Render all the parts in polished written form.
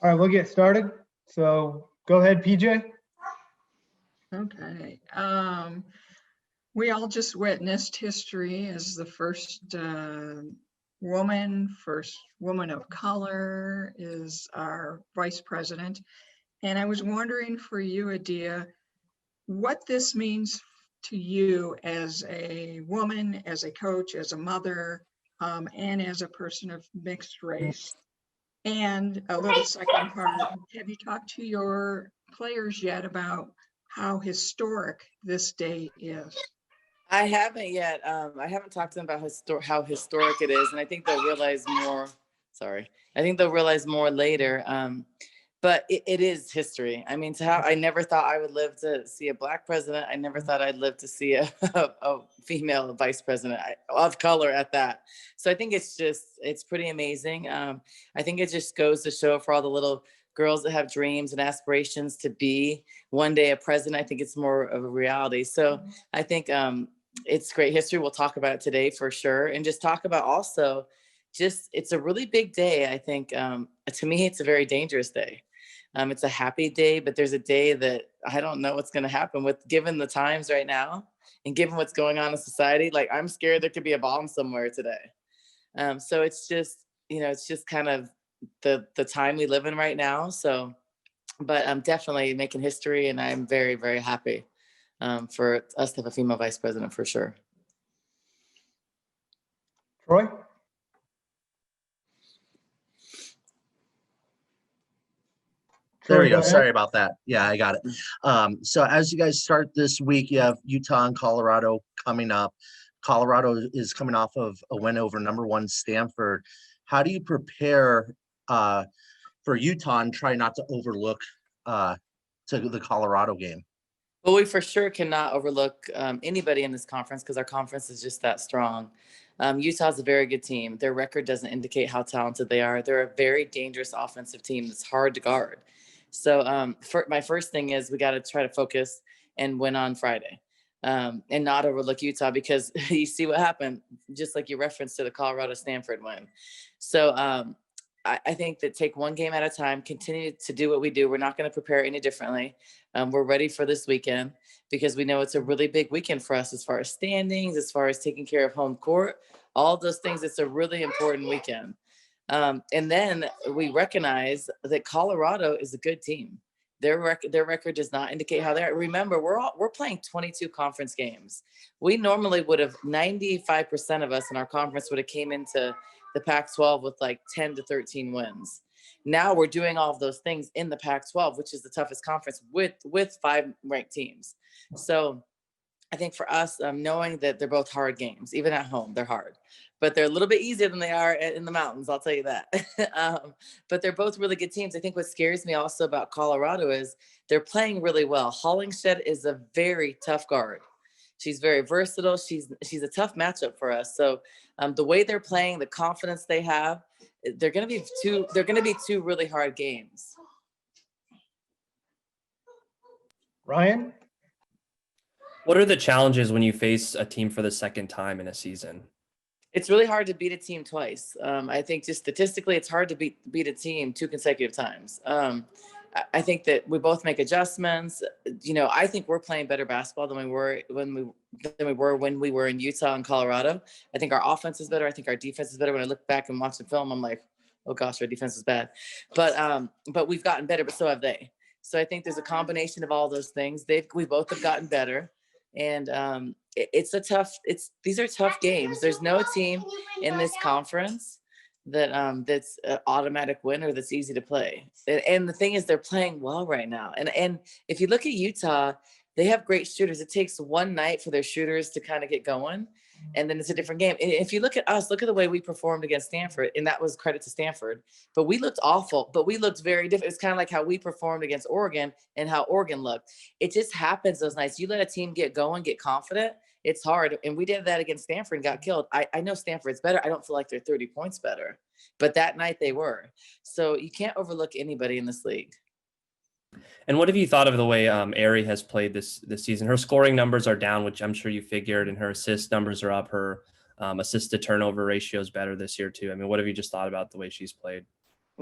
All right, we'll get started. So go ahead, PJ. Okay. We all just witnessed history as the first woman of color is our vice president. And I was wondering for you, Adia, what this means to you as a woman, as a coach, as a mother, and as a person of mixed race. And a little second part, have you talked to your players yet about how historic this day is? I haven't yet. I haven't talked to them about how historic it is, and I think they'll realize more. Sorry, I think they'll realize more later. But it is history. I mean, I never thought I would live to see a Black president. I never thought I'd live to see a female vice president of color at that. So I think it's pretty amazing. I think it just goes to show for all the little girls that have dreams and aspirations to be one day a president. I think it's more of a reality. So I think it's great history. We'll talk about it today for sure. And just talk about also it's a really big day. I think to me, it's a very dangerous day. It's a happy day, but there's a day that I don't know what's going to happen with, given the times right now and given what's going on in society. Like, I'm scared there could be a bomb somewhere today. So it's just kind of the time we live in right now. So, but I'm definitely making history, and I'm very, very happy for us to have a female vice president for sure. Troy? There we go. Sorry about that. Yeah, I got it. So as you guys start this week, you have Utah and Colorado coming up. Colorado is coming off of a win over #1 Stanford. How do you prepare for Utah and try not to overlook to the Colorado game? Well, we for sure cannot overlook anybody in this conference because our conference is just that strong. Utah's a very good team. Their record doesn't indicate how talented they are. They're a very dangerous offensive team that's hard to guard. So my first thing is we got to try to focus and win on Friday and not overlook Utah, because you see what happened, just like you referenced to the Colorado-Stanford win. So I think that take one game at a time, continue to do what we do. We're not going to prepare any differently. We're ready for this weekend because we know it's a really big weekend for us as far as standings, as far as taking care of home court, all those things. It's a really important weekend. And then we recognize that Colorado is a good team. Their record does not indicate how they're. Remember, we're playing 22 conference games. We normally would have 95% of us in our conference would have came into the Pac-12 with like 10 to 13 wins. Now we're doing all of those things in the Pac-12, which is the toughest conference with 5 ranked teams. So I think for us, knowing that they're both hard games, even at home, they're hard, but they're a little bit easier than they are in the mountains. I'll tell you that. But they're both really good teams. I think what scares me also about Colorado is they're playing really well. Hollingshed is a very tough guard. She's very versatile. She's a tough matchup for us. So the way they're playing, the confidence they have, they're going to be two really hard games. Ryan? What are the challenges when you face a team for the second time in a season? It's really hard to beat a team twice. I think just statistically, it's hard to beat a team 2 consecutive times. I think that we both make adjustments. I think we're playing better basketball than we were when we were in Utah and Colorado. I think our offense is better. I think our defense is better. When I look back and watch the film, I'm like, oh gosh, our defense is bad. But we've gotten better, but so have they. So I think there's a combination of all those things. We both have gotten better. And these are tough games. There's no team in this conference that's an automatic winner that's easy to play. And the thing is, they're playing well right now. And if you look at Utah, they have great shooters. It takes one night for their shooters to kind of get going, and then it's a different game. And if you look at us, look at the way we performed against Stanford, and that was credit to Stanford. But we looked awful, but we looked very different. It's kind of like how we performed against Oregon and how Oregon looked. It just happens those nights. You let a team get going, get confident, it's hard. And we did that against Stanford and got killed. I know Stanford's better. I don't feel like they're 30 points better, but that night they were. So you can't overlook anybody in this league. And what have you thought of the way Ari has played this season? Her scoring numbers are down, which I'm sure you figured, and her assist numbers are up. Her assist to turnover ratio is better this year too. I mean, what have you just thought about the way she's played?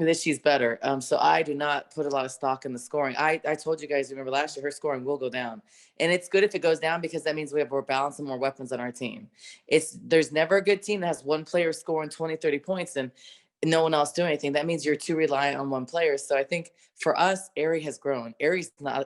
that she's better. So I do not put a lot of stock in the scoring. I told you guys, remember last year, her scoring will go down. And it's good if it goes down because that means we have more balance and more weapons on our team. There's never a good team that has one player scoring 20, 30 points and no one else doing anything. That means you're too reliant on one player. So I think for us, Ari has grown.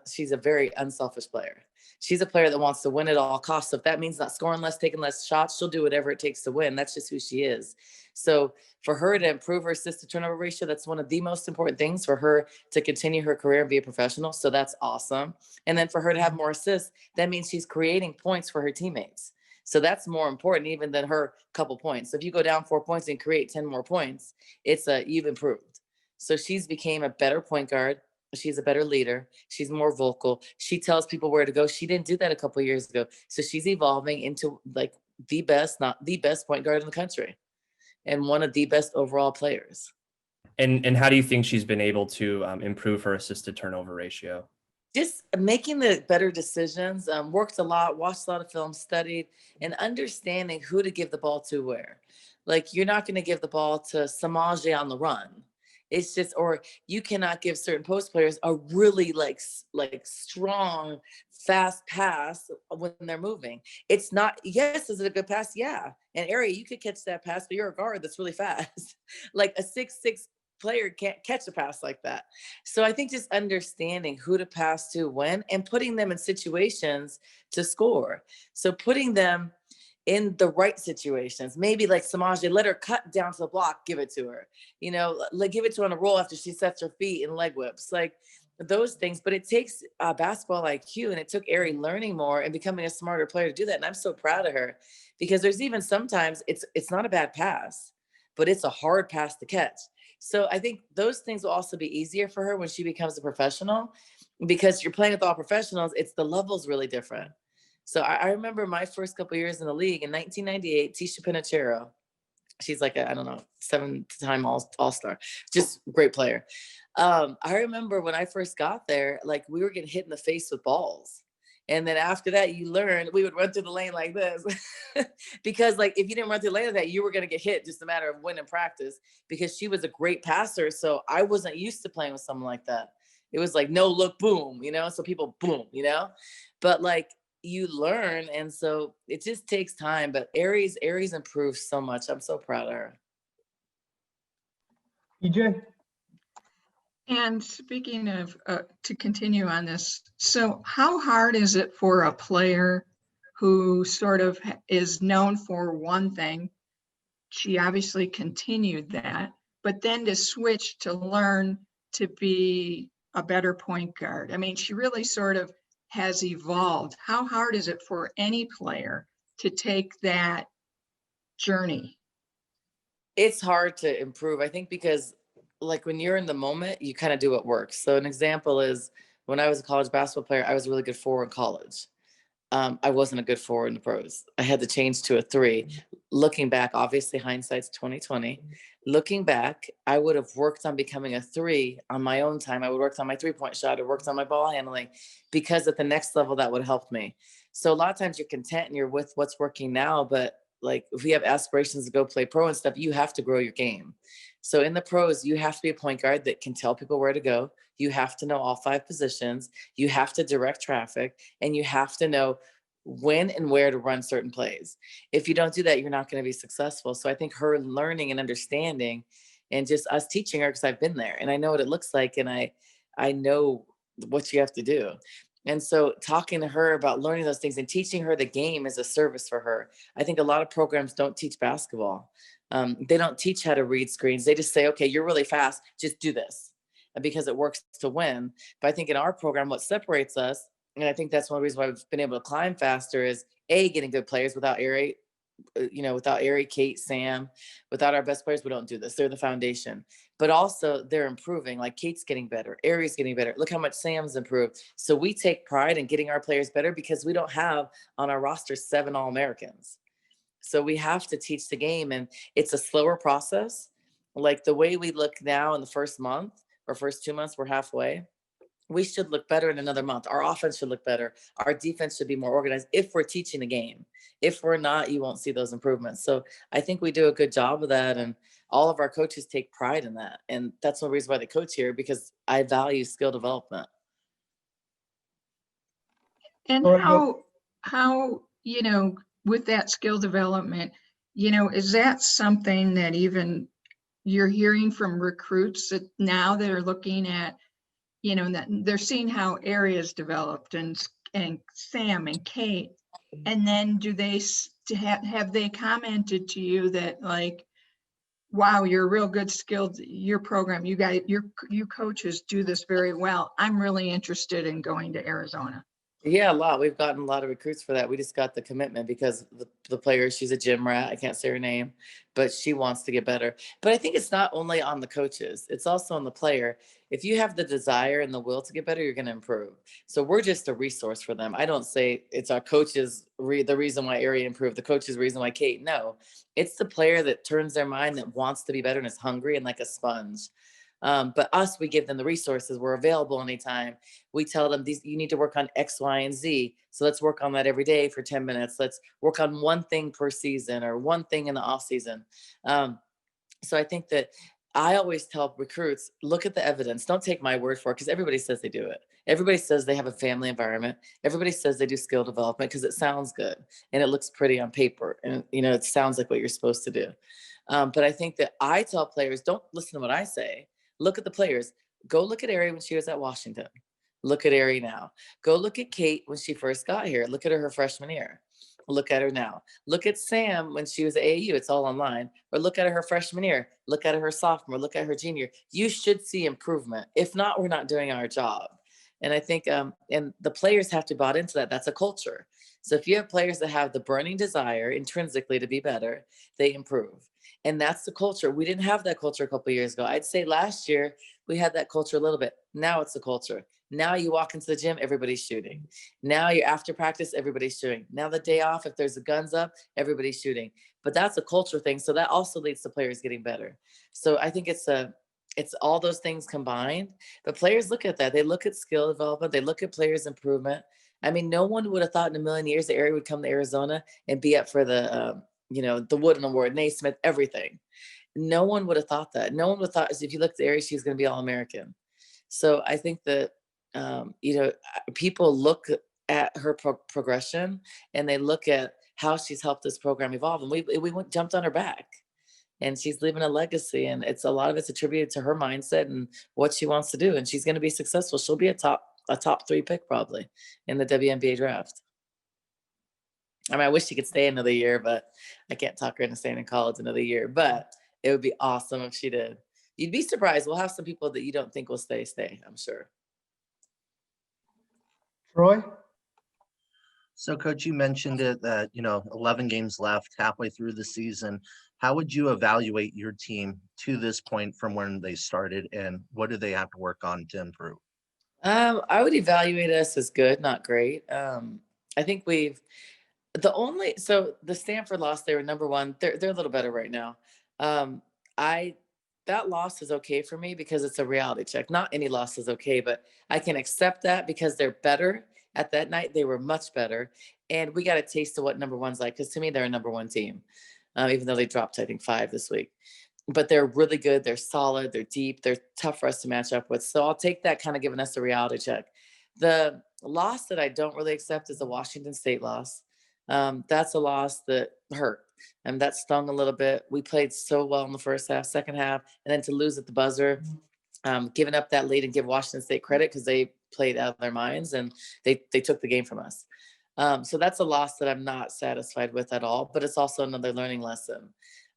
She's a very unselfish player. She's a player that wants to win at all costs. So if that means not scoring less, taking less shots, she'll do whatever it takes to win. That's just who she is. So for her to improve her assist to turnover ratio, that's one of the most important things for her to continue her career and be a professional. So that's awesome. And then for her to have more assists, that means she's creating points for her teammates. So that's more important even than her couple points. So if you go down 4 points and create 10 more points, you've improved. So she's became a better point guard. She's a better leader. She's more vocal. She tells people where to go. She didn't do that a couple of years ago. So she's evolving into like the best, not the best point guard in the country and one of the best overall players. And how do you think she's been able to improve her assisted turnover ratio? Just making the better decisions, worked a lot, watched a lot of films, studied, and understanding who to give the ball to where. Like you're not going to give the ball to Samaje on the run. It's just, or you cannot give certain post players a really like strong, fast pass when they're moving. It's not, yes, is it a good pass? Yeah. And Ari, you could catch that pass, but you're a guard that's really fast. Like a 6'6" player can't catch a pass like that. So I think just understanding who to pass to when and putting them in situations to score. So putting them in the right situations, maybe like Samaje, let her cut down to the block, give it to her, like give it to her on a roll after she sets her feet and leg whips, like those things. But it takes basketball IQ, and it took Ari learning more and becoming a smarter player to do that. And I'm so proud of her because there's even sometimes it's not a bad pass, but it's a hard pass to catch. So I think those things will also be easier for her when she becomes a professional, because you're playing with all professionals. It's the levels really different. So I remember my first couple years in the league in 1998, Tisha Pinachero. She's like a, I don't know, 7-time all-star, just great player. I remember when I first got there, like we were getting hit in the face with balls. And then after that, you learn, we would run through the lane like this because like, if you didn't run through the lane like that, you were going to get hit, just a matter of when in practice, because she was a great passer. So I wasn't used to playing with someone like that. It was like, no, look, boom, so people boom, but like, you learn. And so it just takes time, but Ari's improved so much. I'm so proud of her. PJ? And speaking of, to continue on this, so how hard is it for a player who sort of is known for one thing? She obviously continued that, but then to switch to learn to be a better point guard. I mean, she really sort of has evolved. How hard is it for any player to take that journey? It's hard to improve, I think, because like when you're in the moment, you kind of do what works. So an example is when I was a college basketball player, I was a really good forward in college. I wasn't a good forward in the pros. I had to change to a 3. Looking back, obviously hindsight's 2020. Looking back, I would have worked on becoming a 3 on my own time. I would work on my 3-point shot or worked on my ball handling, because at the next level that would help me. So a lot of times you're content and you're with what's working now, but like if we have aspirations to go play pro and stuff, you have to grow your game. So in the pros, you have to be a point guard that can tell people where to go. You have to know all 5 positions. You have to direct traffic, and you have to know when and where to run certain plays. If you don't do that, you're not going to be successful. So I think her learning and understanding, and just us teaching her, because I've been there and I know what it looks like, and I know what you have to do. And so talking to her about learning those things and teaching her the game is a service for her. I think a lot of programs don't teach basketball. They don't teach how to read screens. They just say, okay, you're really fast, just do this, because it works to win. But I think in our program, what separates us, and I think that's one reason why we've been able to climb faster, is getting good players. Without Ari, without Ari, Kate, Sam, without our best players, we don't do this. They're the foundation. But also they're improving. Like Kate's getting better, Ari's getting better. Look how much Sam's improved. So we take pride in getting our players better, because we don't have on our roster 7 All-Americans. So we have to teach the game, and it's a slower process. Like the way we look now in the first month or first 2 months, we're halfway. we should look better in another month. Our offense should look better. Our defense should be more organized if we're teaching the game. If we're not, you won't see those improvements. So I think we do a good job of that. And all of our coaches take pride in that. And that's the reason why they coach here, because I value skill development. And Troy, go. how, with that skill development, is that something that even you're hearing from recruits that now they're looking at, that they're seeing how areas developed and Sam and Kate, and then do they have they commented to you that like, wow, you're real good skilled, your program, you guys, you coaches do this very well. I'm really interested in going to Arizona. Yeah, a lot. We've gotten a lot of recruits for that. We just got the commitment because the player, she's a gym rat. I can't say her name, but she wants to get better. But I think it's not only on the coaches, it's also on the player. If you have the desire and the will to get better, you're going to improve. So we're just a resource for them. I don't say it's our coaches, the reason why Ari improved, the coach's reason why Kate. No, it's the player that turns their mind, that wants to be better and is hungry and like a sponge. But us, we give them the resources. We're available anytime. We tell them you need to work on X, Y, and Z. So let's work on that every day for 10 minutes. Let's work on one thing per season or one thing in the off season. So I think that I always tell recruits, look at the evidence. Don't take my word for it, because everybody says they do it. Everybody says they have a family environment. Everybody says they do skill development because it sounds good and it looks pretty on paper. And, it sounds like what you're supposed to do. But I think that I tell players, don't listen to what I say. Look at the players. Go look at Ari when she was at Washington. Look at Ari now. Go look at Kate when she first got here. Look at her freshman year. Look at her now. Look at Sam when she was at AAU. It's all online. Or look at her freshman year. Look at her sophomore. Look at her junior. You should see improvement. If not, we're not doing our job. And I think, and the players have to buy into that. That's a culture. So if you have players that have the burning desire intrinsically to be better, they improve. And that's the culture. We didn't have that culture a couple of years ago. I'd say last year we had that culture a little bit. Now it's the culture. Now you walk into the gym, everybody's shooting. Now you're after practice, everybody's shooting. Now the day off, if there's the guns up, everybody's shooting. But that's a culture thing. So that also leads to players getting better. So I think it's all those things combined. But players look at that. They look at skill development. They look at players' improvement. I mean, no one would have thought in a million years that Ari would come to Arizona and be up for the Wooden Award, Naismith, everything. No one would have thought that. No one would have thought, if you look at Ari, she's going to be All-American. So I think that, people look at her progression and they look at how she's helped this program evolve. And we jumped on her back, and she's leaving a legacy. And a lot of it's attributed to her mindset and what she wants to do. And she's going to be successful. She'll be a top 3 pick probably in the WNBA draft. I mean, I wish she could stay another year, but I can't talk her into staying in college another year. But it would be awesome if she did. You'd be surprised. We'll have some people that you don't think will stay, I'm sure. Troy? So, Coach, you mentioned it that, 11 games left halfway through the season. How would you evaluate your team to this point from when they started, and what do they have to work on to improve? I would evaluate us as good, not great. I think so the Stanford loss, they were number 1. They're a little better right now. That loss is okay for me because it's a reality check. Not any loss is okay, but I can accept that because they're better. At that night, they were much better. And we got a taste of what number 1's like, because to me, they're a number 1 team, even though they dropped, I think, 5 this week. But they're really good. They're solid. They're deep. They're tough for us to match up with. So I'll take that kind of giving us a reality check. The loss that I don't really accept is the Washington State loss. That's a loss that hurt. And that stung a little bit. We played so well in the first half, second half, and then to lose at the buzzer, giving up that lead, and give Washington State credit because they played out of their minds and they took the game from us. So that's a loss that I'm not satisfied with at all, but it's also another learning lesson.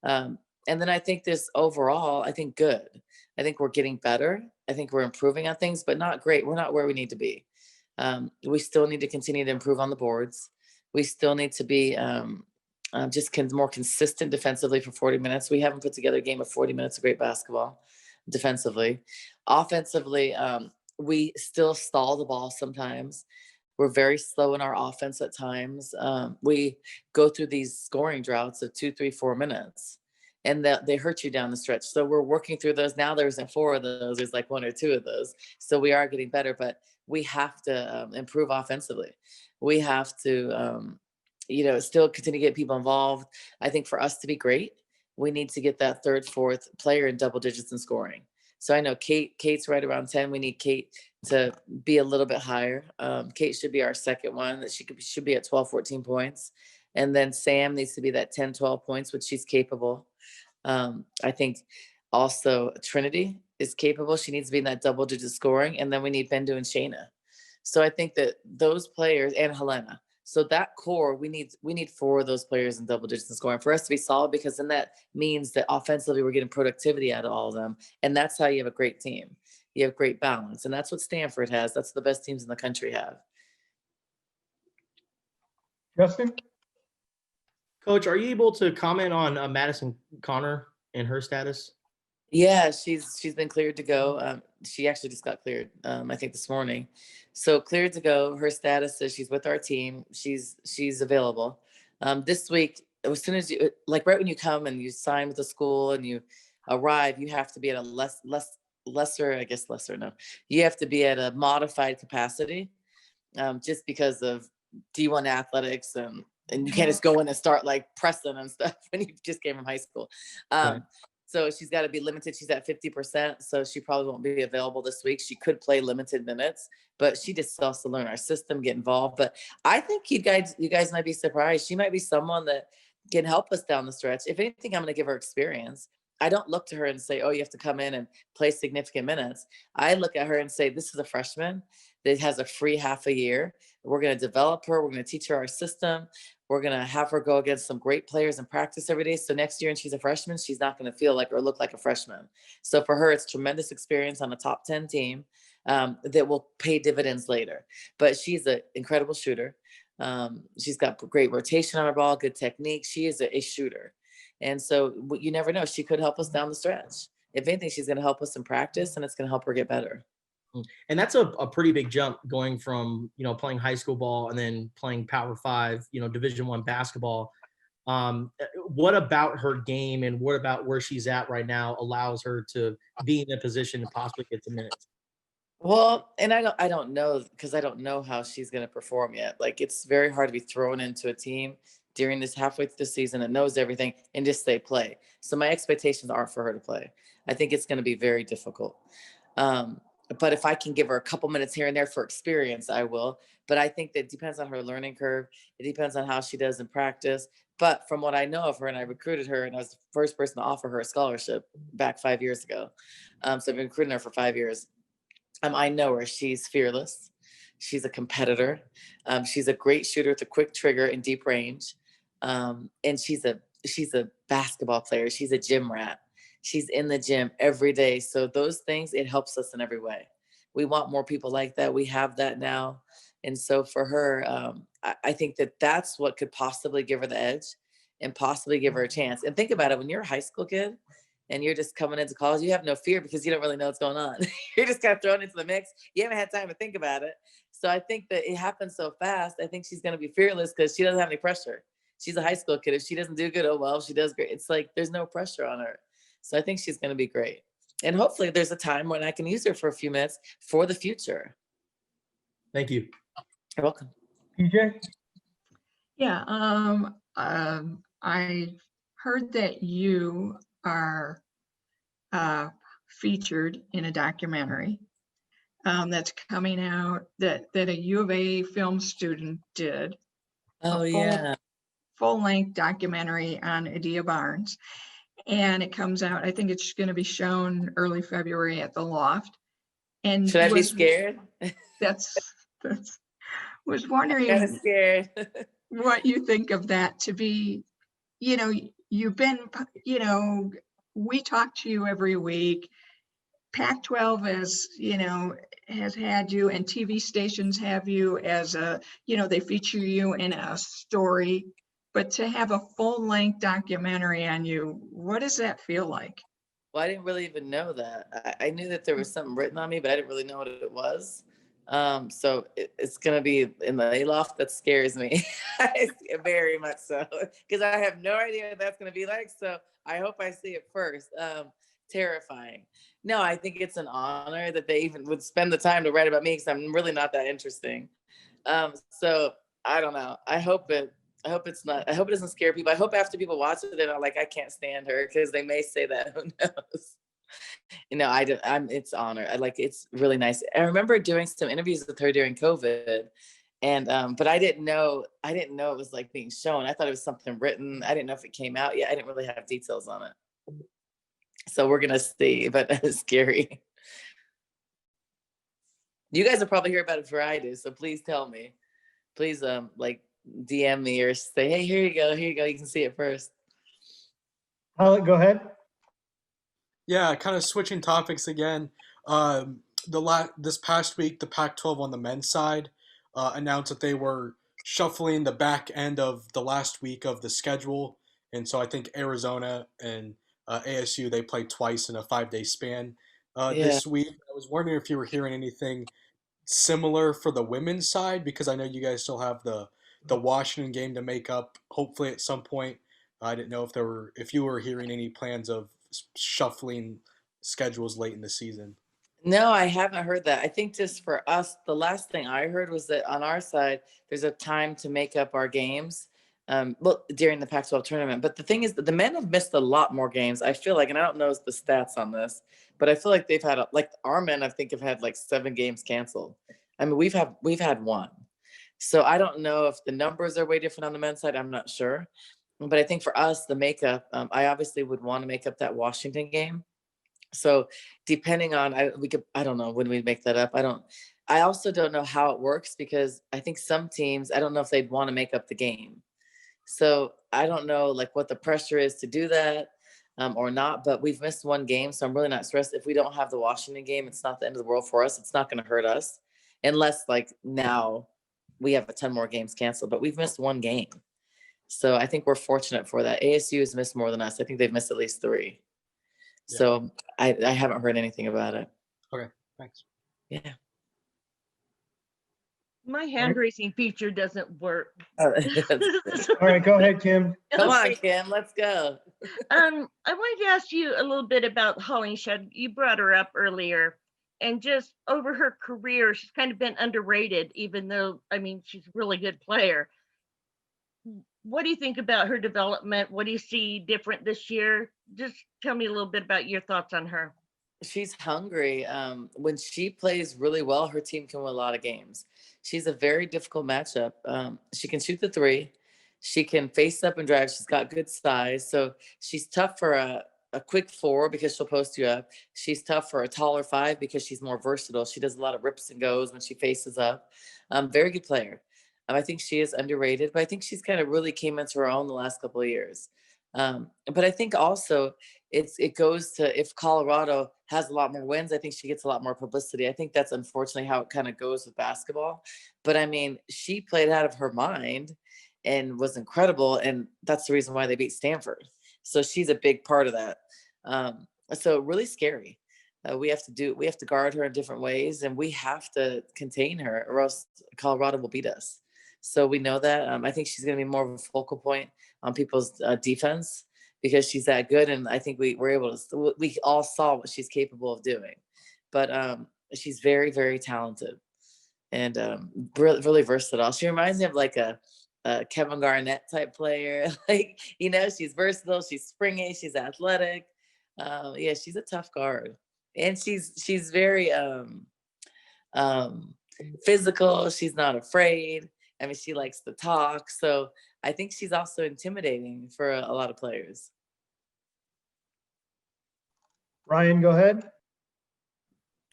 And then I think this overall, I think good. I think we're getting better. I think we're improving on things, but not great. We're not where we need to be. We still need to continue to improve on the boards. We still need to be more consistent defensively for 40 minutes. We haven't put together a game of 40 minutes of great basketball defensively. Offensively, we still stall the ball sometimes. We're very slow in our offense at times. We go through these scoring droughts of 2, 3, 4 minutes. and that they hurt you down the stretch. So we're working through those. Now there isn't 4 of those, there's like 1 or 2 of those. So we are getting better, but we have to improve offensively. We have to, still continue to get people involved. I think for us to be great, we need to get that 3rd, 4th player in double digits in scoring. So I know Kate's right around 10. We need Kate to be a little bit higher. Kate should be our 2nd one. That should be at 12, 14 points. And then Sam needs to be that 10, 12 points, which she's capable. I think also Trinity is capable. She needs to be in that double digit scoring. And then we need Bendu and Shayna. So I think that those players, and Helena. So that core, we need 4 of those players in double digits in scoring for us to be solid, because then that means that offensively we're getting productivity out of all of them. And that's how you have a great team. You have great balance. And that's what Stanford has. That's the best teams in the country have. Justin? Coach, are you able to comment on Madison Connor and her status? Yeah, she's been cleared to go. She actually just got cleared, I think this morning. So cleared to go. Her status is she's with our team. She's available. This week, as soon as you, like right when you come and you sign with the school and you arrive, you have to be at a lesser, no. You have to be at a modified capacity, just because of D1 athletics, and you can't just go in and start like pressing and stuff when you just came from high school. Right. So she's got to be limited. She's at 50%. So she probably won't be available this week. She could play limited minutes, but she just has to learn our system, get involved. But I think you guys might be surprised. She might be someone that can help us down the stretch. If anything, I'm going to give her experience. I don't look to her and say, oh, you have to come in and play significant minutes. I look at her and say, this is a freshman that has a free half a year. We're going to develop her. We're going to teach her our system. We're going to have her go against some great players and practice every day. So next year, and she's a freshman, she's not going to feel like or look like a freshman. So for her, it's tremendous experience on a top 10 team that will pay dividends later. But she's an incredible shooter. She's got great rotation on her ball, good technique. She is a shooter. And so you never know. She could help us down the stretch. If anything, she's going to help us in practice, and it's going to help her get better. And that's a pretty big jump, going from, playing high school ball and then playing Power 5, Division I basketball. What about her game and what about where she's at right now allows her to be in a position to possibly get some minutes? Well, and I don't know, because I don't know how she's going to perform yet. Like, it's very hard to be thrown into a team during this halfway through the season that knows everything and just say play. So my expectations aren't for her to play. I think it's going to be very difficult. But if I can give her a couple minutes here and there for experience, I will. But I think that it depends on her learning curve. It depends on how she does in practice. But from what I know of her, and I recruited her, and I was the first person to offer her a scholarship back 5 years ago. So I've been recruiting her for 5 years. I know her. She's fearless. She's a competitor. She's a great shooter with a quick trigger and deep range. And she's a basketball player. She's a gym rat. She's in the gym every day. So those things, it helps us in every way. We want more people like that. We have that now. And so for her, I think that that's what could possibly give her the edge and possibly give her a chance. And think about it, when you're a high school kid and you're just coming into college, you have no fear because you don't really know what's going on. You're just kind of thrown into the mix. You haven't had time to think about it. So I think that it happens so fast. I think she's going to be fearless because she doesn't have any pressure. She's a high school kid. If she doesn't do good, oh, well, she does great. It's like, there's no pressure on her. So I think she's going to be great. And hopefully there's a time when I can use her for a few minutes for the future. Thank you. You're welcome. PJ? Yeah, I heard that you are featured in a documentary that's coming out that a U of A film student did. Oh, yeah. Full-length documentary on Adia Barnes. And it comes out, I think it's going to be shown early February at the Loft. And Should I be scared? That's was wondering I'm kind of scared. what you think of that, to be, you've been, we talk to you every week. Pac-12 has had you, and TV stations have you as they feature you in a story. But to have a full-length documentary on you, what does that feel like? Well, I didn't really even know that. I knew that there was something written on me, but I didn't really know what it was. So it's gonna be in the loft. That scares me very much so, because I have no idea what that's gonna be like. So I hope I see it first. Terrifying. No, I think it's an honor that they even would spend the time to write about me, because I'm really not that interesting. So I don't know. I hope it's not. I hope it doesn't scare people. I hope after people watch it, they're not like, I can't stand her, because they may say that. Who knows? It's honor. It's really nice. I remember doing some interviews with her during COVID, and but I didn't know it was like being shown. I thought it was something written. I didn't know if it came out yet. I didn't really have details on it. So we're gonna see, but it's scary. You guys will probably hear about it before I do, so please tell me. Please DM me or say, hey, here you go, you can see it first. Alec, go ahead. Yeah, kind of switching topics again. This past week, the Pac-12 on the men's side announced that they were shuffling the back end of the last week of the schedule, and so I think Arizona and ASU, they played twice in a 5-day span this week. I was wondering if you were hearing anything similar for the women's side, because I know you guys still have the Washington game to make up, hopefully at some point. I didn't know if you were hearing any plans of shuffling schedules late in the season. No, I haven't heard that. I think just for us, the last thing I heard was that on our side, there's a time to make up our games. During the Pac-12 tournament. But the thing is that the men have missed a lot more games, I feel like, and I don't know the stats on this, but I feel like they've had our men, I think, have had like 7 games canceled. I mean, we've had 1. So I don't know if the numbers are way different on the men's side. I'm not sure. But I think for us, the makeup, I obviously would want to make up that Washington game. So depending on, I don't know when we make that up. I also don't know how it works, because I think some teams, I don't know if they'd want to make up the game. So I don't know what the pressure is to do that or not, but we've missed 1 game. So I'm really not stressed. If we don't have the Washington game, it's not the end of the world for us. It's not going to hurt us unless now we have a ton more games canceled, but we've missed 1 game. So I think we're fortunate for that. ASU has missed more than us. I think they've missed at least 3. Yeah. So I haven't heard anything about it. Okay, thanks. Yeah. My hand raising feature doesn't work. All right, go ahead, Kim. Come on, Kim, let's go. I wanted to ask you a little bit about Hollingshead. You brought her up earlier, and just over her career, she's kind of been underrated, even though, she's a really good player. What do you think about her development? What do you see different this year? Just tell me a little bit about your thoughts on her. She's hungry. When she plays really well, her team can win a lot of games. She's a very difficult matchup. She can shoot the 3. She can face up and drive. She's got good size. So she's tough for a quick 4 because she'll post you up. She's tough for a taller 5 because she's more versatile. She does a lot of rips and goes when she faces up. Very good player. I think she is underrated, but I think she's kind of really came into her own the last couple of years. But I think also it goes to, if Colorado has a lot more wins, I think she gets a lot more publicity. I think that's unfortunately how it kind of goes with basketball. But she played out of her mind and was incredible, and that's the reason why they beat Stanford. So she's a big part of that. So really scary. We have to guard her in different ways, and we have to contain her, or else Colorado will beat us. So we know that. I think she's going to be more of a focal point on people's defense, because she's that good. And I think we all saw what she's capable of doing. But she's very, very talented and really versatile. She reminds me of a Kevin Garnett type player. She's versatile, she's springy, she's athletic. Yeah, she's a tough guard. And she's very physical. She's not afraid. She likes to talk. So I think she's also intimidating for a lot of players. Ryan, go ahead.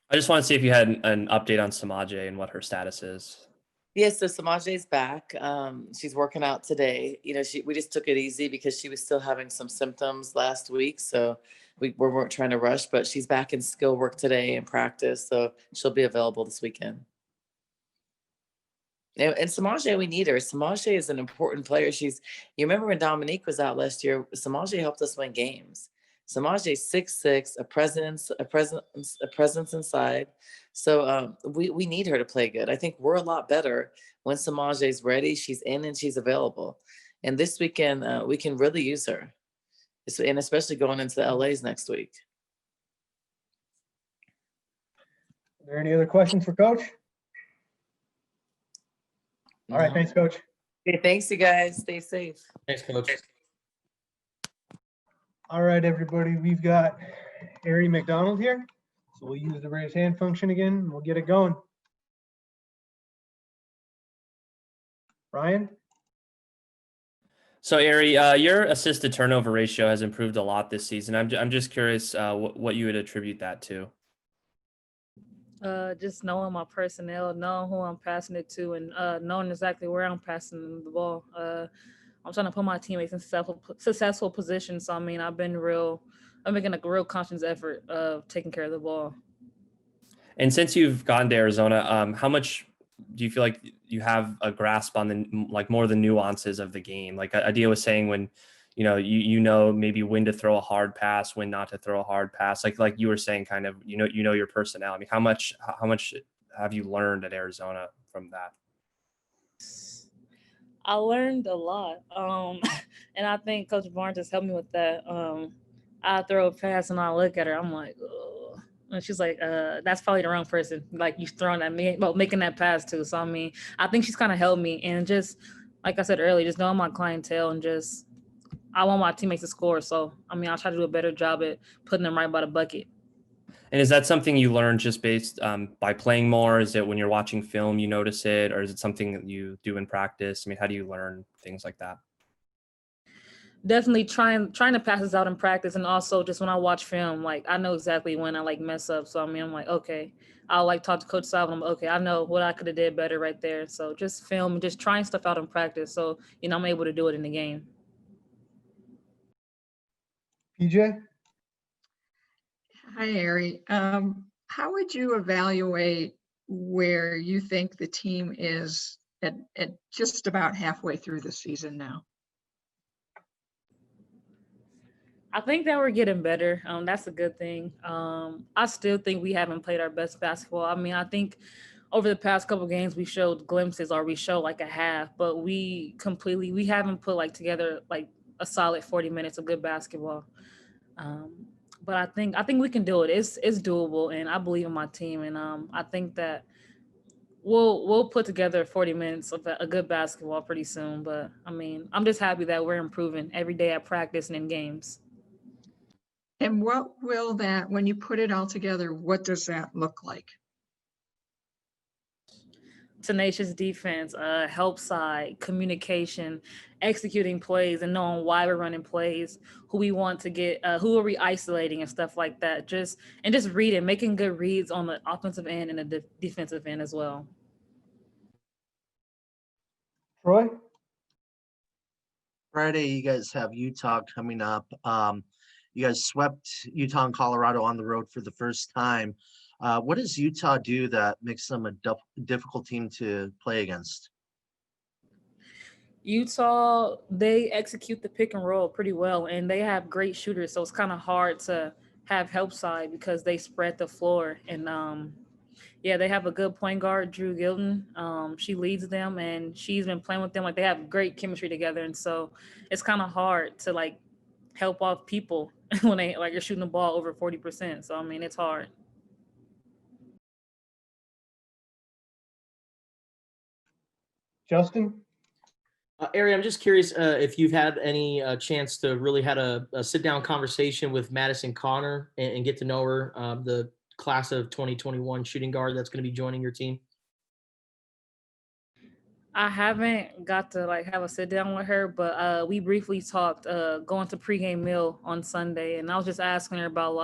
I just want to see if you had an update on Samaje and what her status is. Yes, so Samaje's back. She's working out today. We just took it easy because she was still having some symptoms last week. So we weren't trying to rush, but she's back in skill work today and practice. So she'll be available this weekend. And Samaje, we need her. Samaje is an important player. You remember when Dominique was out last year, Samaje helped us win games. Samaje's 6'6", a presence inside. So we need her to play good. I think we're a lot better when Samaje's ready. She's in and she's available. And this weekend we can really use her, and especially going into the LAs next week. Are there any other questions for Coach? All right, thanks, Coach. Okay, thanks, you guys. Stay safe. Thanks, Coach. All right, everybody, we've got Ari McDonald here. So we'll use the raise hand function again, and we'll get it going. Ryan? So Ari, your assist to turnover ratio has improved a lot this season. I'm just curious what you would attribute that to. Just knowing my personnel, knowing who I'm passing it to, and knowing exactly where I'm passing the ball. I'm trying to put my teammates in successful positions. So I mean, I'm making a real conscious effort of taking care of the ball. And since you've gotten to Arizona, how much do you feel like you have a grasp on more of the nuances of the game? Like Adia was saying, when you know maybe when to throw a hard pass, when not to throw a hard pass. Like you were saying, kind of you know your personnel. I mean, how much have you learned at Arizona from that? I learned a lot, and I think Coach Barnes has helped me with that. I throw a pass and I look at her, I'm like, oh. And she's like, that's probably the wrong person. Like, you throwing at me, well, making that pass too. So I mean, I think she's kind of helped me, and just like I said earlier, just knowing my clientele and just I want my teammates to score. So I mean, I'll try to do a better job at putting them right by the bucket. And is that something you learned just based by playing more? Is it when you're watching film you notice it, or is it something that you do in practice? I mean, how do you learn things like that? Definitely trying to pass this out in practice, and also just when I watch film, like I know exactly when I mess up. So I mean, I'm like, okay, I'll talk to Coach Salvin. I'm okay, I know what I could have did better right there. So just film and just trying stuff out in practice, so I'm able to do it in the game. PJ? Hi, Ari. How would you evaluate where you think the team is at just about halfway through the season now? I think that we're getting better. That's a good thing. I still think we haven't played our best basketball. I mean, I think over the past couple of games we showed glimpses, or we showed a half, but we haven't put together a solid 40 minutes of good basketball. But I think we can do it. It's doable, and I believe in my team, and I think that we'll put together 40 minutes of a good basketball pretty soon. But I mean, I'm just happy that we're improving every day at practice and in games. And what will that, when you put it all together, what does that look like? Tenacious defense, help side, communication, executing plays, and knowing why we're running plays, who we want to get, who are we isolating and stuff like that. Just reading, making good reads on the offensive end and the defensive end as well. Troy? Friday, you guys have Utah coming up. You guys swept Utah and Colorado on the road for the first time. What does Utah do that makes them a difficult team to play against? Utah, they execute the pick and roll pretty well, and they have great shooters, so it's kind of hard to have help side because they spread the floor. And they have a good point guard, Drew Gilden. She leads them, and she's been playing with them. They have great chemistry together, and so it's kind of hard to help off people when they you're shooting the ball over 40%. So I mean, it's hard. Justin? Ari, I'm just curious if you've had any chance to really had a sit-down conversation with Madison Connor and get to know her, the class of 2021 shooting guard that's going to be joining your team. I haven't got to have a sit down with her, but we briefly talked going to pregame meal on Sunday, and I was just asking her about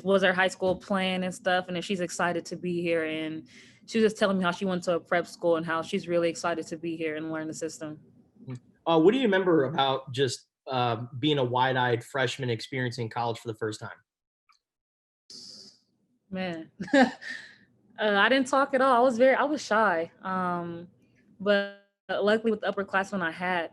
was her high school plan and stuff, and if she's excited to be here. And she was just telling me how she went to a prep school and how she's really excited to be here and learn the system. What do you remember about just being a wide-eyed freshman experiencing college for the first time? Man, I didn't talk at all. I was shy. But luckily with the upperclassmen I had,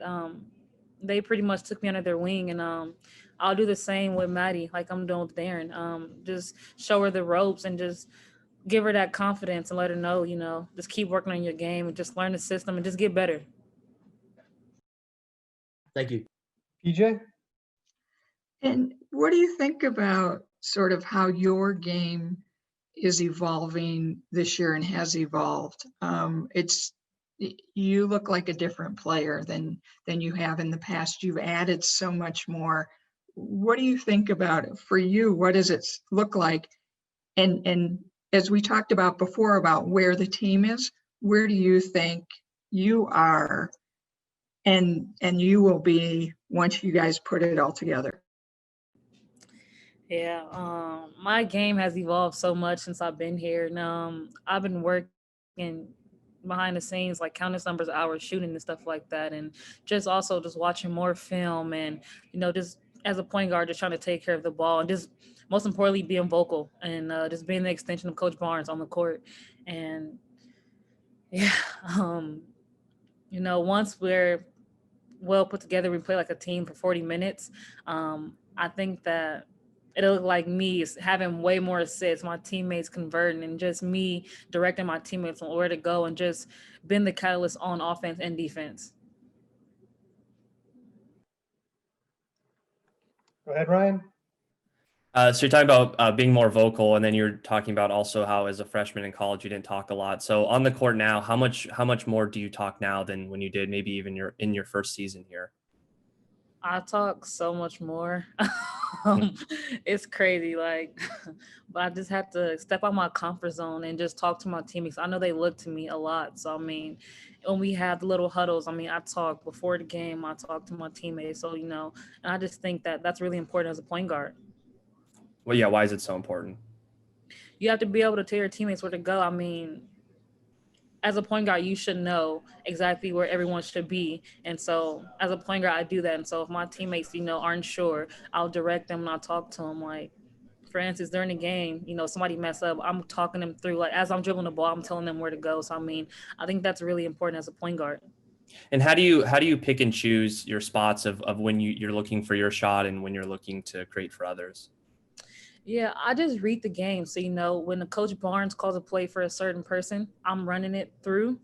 they pretty much took me under their wing, and I'll do the same with Maddie, like I'm doing with Darren. Just show her the ropes and just give her that confidence and let her know, just keep working on your game and just learn the system and just get better. Thank you. PJ? And what do you think about sort of how your game is evolving this year and has evolved? You look like a different player than you have in the past. You've added so much more. What do you think about it for you? What does it look like? And as we talked about before about where the team is, where do you think you are and you will be once you guys put it all together? Yeah, my game has evolved so much since I've been here. And I've been working behind the scenes, like countless numbers of hours shooting and stuff like that. And just also just watching more film and, just as a point guard, just trying to take care of the ball and just most importantly, being vocal and just being the extension of Coach Barnes on the court. And yeah, once we're well put together, we play like a team for 40 minutes. I think that it'll look like me having way more assists, my teammates converting, and just me directing my teammates on where to go and just being the catalyst on offense and defense. Go ahead, Ryan. So you're talking about being more vocal, and then you're talking about also how as a freshman in college you didn't talk a lot. So on the court now, how much more do you talk now than when you did maybe even in your first season here? I talk so much more. It's crazy, but I just have to step out my comfort zone and just talk to my teammates. I know they look to me a lot. So, when we have the little huddles, I talk before the game, I talk to my teammates. So, and I just think that that's really important as a point guard. Well, yeah, why is it so important? You have to be able to tell your teammates where to go. As a point guard, you should know exactly where everyone should be. And so as a point guard, I do that. And so if my teammates, aren't sure, I'll direct them and I'll talk to them. Like, for instance, during the game, somebody mess up, I'm talking them through, like, as I'm dribbling the ball, I'm telling them where to go. So, I think that's really important as a point guard. And how do you pick and choose your spots of when you're looking for your shot and when you're looking to create for others? Yeah, I just read the game. So, when the Coach Barnes calls a play for a certain person, I'm running it through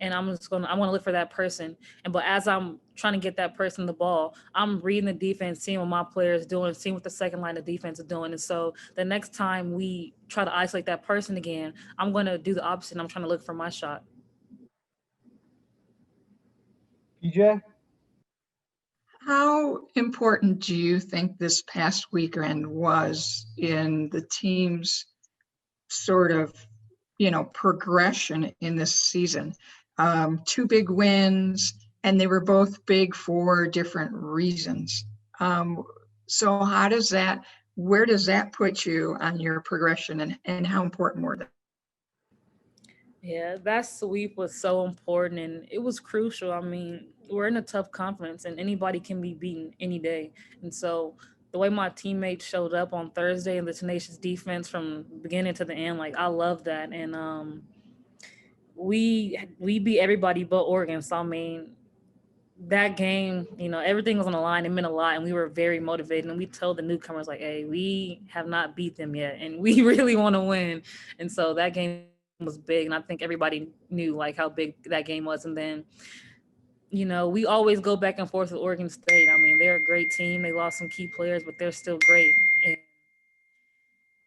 and I want to look for that person. But as I'm trying to get that person the ball, I'm reading the defense, seeing what my player is doing, seeing what the second line of defense is doing. And so the next time we try to isolate that person again, I'm going to do the opposite. And I'm trying to look for my shot. PJ? How important do you think this past weekend was in the team's sort of, progression in this season? 2 big wins, and they were both big for different reasons. So where does that put you on your progression and how important were they? Yeah, that sweep was so important and it was crucial. We're in a tough conference and anybody can be beaten any day. And so the way my teammates showed up on Thursday and the tenacious defense from beginning to the end, like, I love that. And we beat everybody but Oregon. So that game, everything was on the line. It meant a lot, and we were very motivated. And we told the newcomers, like, hey, we have not beat them yet, and we really want to win. And so that game was big, and I think everybody knew, like, how big that game was. And then, we always go back and forth with Oregon State. They're a great team. They lost some key players, but they're still great. And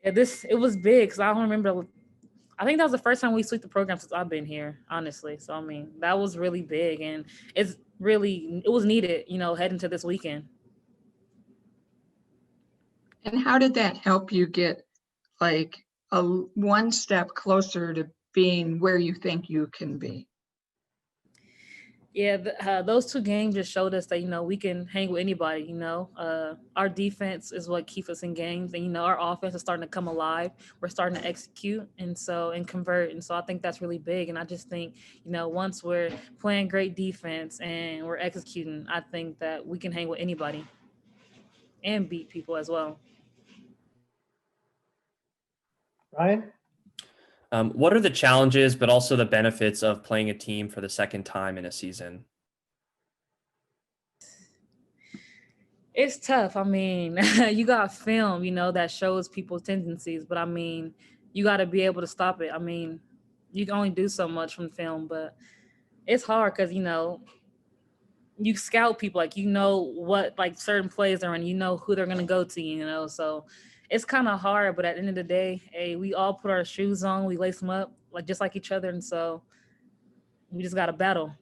yeah, it was big because I don't remember. I think that was the first time we swept the program since I've been here, honestly. So, that was really big, and it was needed, heading to this weekend. And how did that help you get like one step closer to being where you think you can be? Yeah, those 2 games just showed us that, we can hang with anybody, Our defense is what keeps us in games, and, our offense is starting to come alive. We're starting to execute and convert. And so I think that's really big. And I just think, once we're playing great defense and we're executing, I think that we can hang with anybody and beat people as well. Ryan? What are the challenges, but also the benefits of playing a team for the second time in a season? It's tough. I mean, you got film, that shows people's tendencies, but I mean, you got to be able to stop it. I mean, you can only do so much from film, but it's hard because, you scout people, like, what like certain plays are and who they're going to go to, so it's kind of hard, but at the end of the day, hey, we all put our shoes on, we lace them up like just like each other. And so we just got to battle.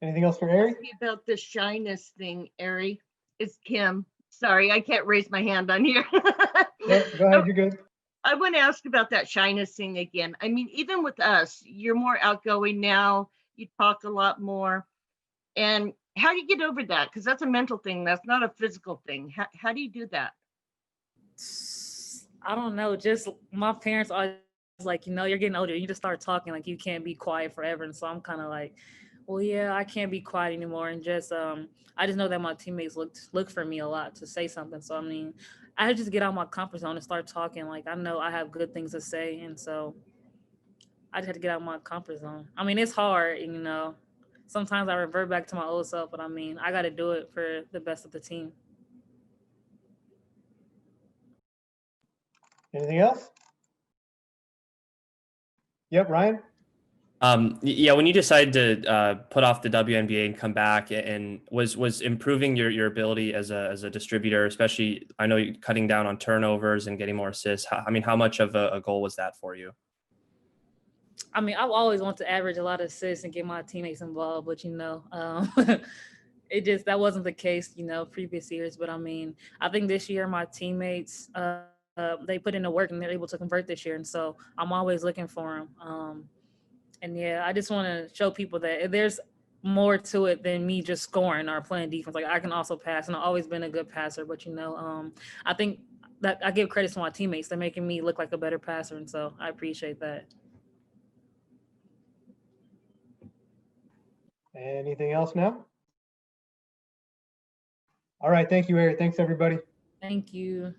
Anything else for Ari? Ask me about the shyness thing, Ari. It's Kim. Sorry, I can't raise my hand on here. No, go ahead, you're good. I want to ask about that shyness thing again. I mean, even with us, you're more outgoing now. You talk a lot more. And how do you get over that? Because that's a mental thing. That's not a physical thing. How do you do that? I don't know. Just my parents always like, you're getting older. You just start talking, like you can't be quiet forever. And so I'm kind of like, well, yeah, I can't be quiet anymore. And just I just know that my teammates look for me a lot to say something. So I mean, I just get out of my comfort zone and start talking. Like I know I have good things to say, and so I just had to get out of my comfort zone. I mean, it's hard, Sometimes I revert back to my old self, but I mean, I got to do it for the best of the team. Anything else? Yep, Ryan? Yeah, when you decided to put off the WNBA and come back, and was improving your ability as a distributor, especially I know you're cutting down on turnovers and getting more assists. How much of a goal was that for you? I mean, I've always wanted to average a lot of assists and get my teammates involved, but that wasn't the case, previous years. But I mean, I think this year my teammates, they put in the work and they're able to convert this year, and so I'm always looking for them. And yeah, I just want to show people that there's more to it than me just scoring or playing defense. Like I can also pass, and I've always been a good passer. But I think that I give credit to my teammates. They're making me look like a better passer, and so I appreciate that. Anything else now? All right, thank you, Ari. Thanks, everybody. Thank you.